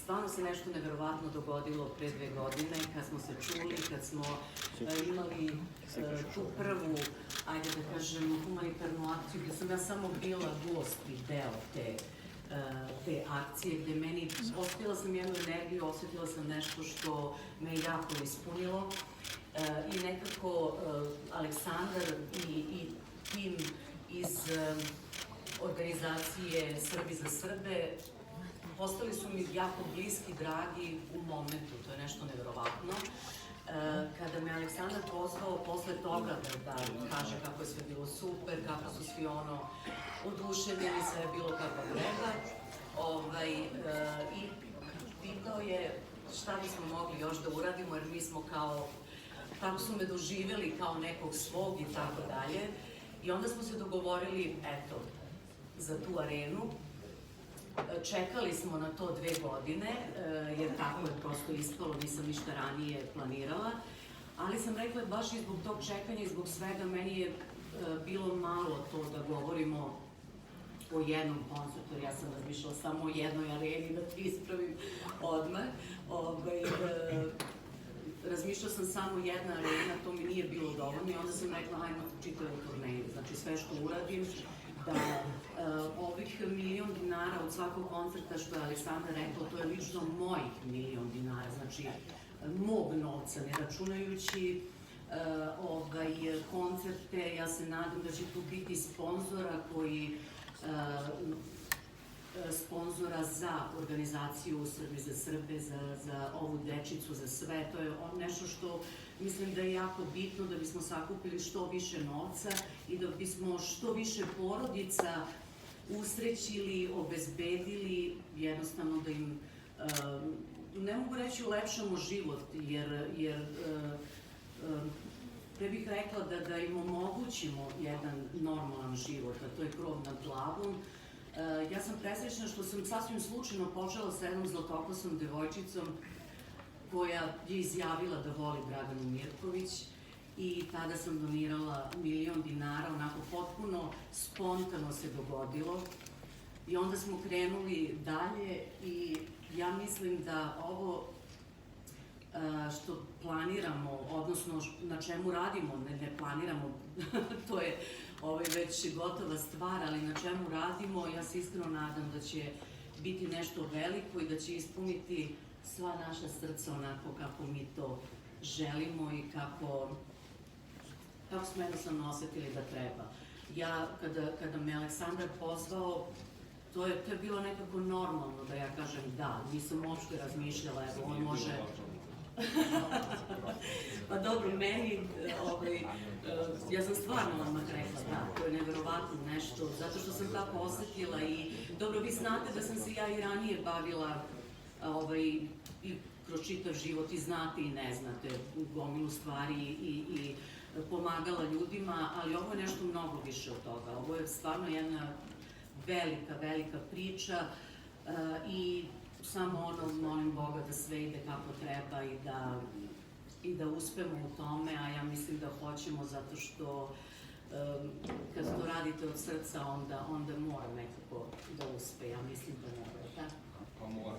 stvarno se nešto neverovatno dogodilo pre 2 godine, kad smo se čuli, kad smo imali tu prvu, ajde da kažem, humanitarnu akciju, gde sam ja samo bila gost i deo te akcije, gde meni, osetila sam jednu energiju, osetila sam nešto što me jako ispunilo i nekako Aleksandar i tim iz organizacije Srbi za Srbe postali su mi jako bliski, dragi u momentu, to je nešto neverovatno. Kada me Aleksandar pozvao posle toga da kaže kako je sve bilo super, kako su svi oduševljeni, sve je bilo kako treba, i pitao je šta bismo mogli još da uradimo, jer mi smo kao, tako su me doživjeli kao nekog svog i tako dalje. I onda smo se dogovorili, eto, za tu arenu. Čekali smo na to 2 godine, jer tako je prosto ispalo, nisam ništa ranije planirala, ali sam rekla, baš i zbog tog čekanja i zbog svega, meni je bilo malo to da govorimo o jednom koncertu, jer ja sam razmišljala samo o jednoj areni, da ti ispravim odmah. Razmišljala sam samo jedna arena, to mi nije bilo dovoljno i onda sam rekla, hajmo čitavu turneju, znači sve što uradim, da ovih 1.000.000 dinara od svakog koncerta, što je Aleksandra rekla, to je lično mojih 1.000.000 dinara, znači mog novca, ne računajući koncerte. Ja se nadam da će tu biti sponzora sponzora za organizaciju Srbi za Srbe, za ovu dečicu, za sve. To je nešto što mislim da je jako bitno, da bismo sakupili što više novca i da bismo što više porodica usrećili, obezbedili, jednostavno da im, ne mogu reći ulepšamo život, jer pre bih rekla da im omogućimo jedan normalan život, a to je krov nad glavom. Ja sam presrećna što sam sasvim slučajno počela sa jednom zlatokosom devojčicom koja je izjavila da voli Draganu Mirković i tada sam donirala 1.000.000 dinara, onako potpuno spontano se dogodilo i onda smo krenuli dalje i ja mislim da ovo što planiramo, odnosno na čemu radimo, ne planiramo, to je već gotova stvar, ali na čemu radimo, ja se iskreno nadam da će biti nešto veliko i da će ispuniti sva naša srca onako kako mi to želimo i kako smo jednostavno osetili da treba. Ja, kada me Aleksandar pozvao, to je bilo nekako normalno da ja kažem da, nisam uopšte razmišljala, evo on može... Pa dobro, meni, ja sam stvarno odmah rekla da, to je neverovatno nešto, zato što sam tako osetila i dobro, vi znate da sam se ja i ranije bavila i kroz čitav život i znate i ne znate gomilu stvari i pomagala ljudima, ali ovo je nešto mnogo više od toga, ovo je stvarno jedna velika, velika priča i samo molim Boga da sve ide kako treba i da uspemo u tome, a ja mislim da hoćemo zato što kad to radite od srca onda mora nekako da uspe, ja mislim da mora, tako? Pa mora.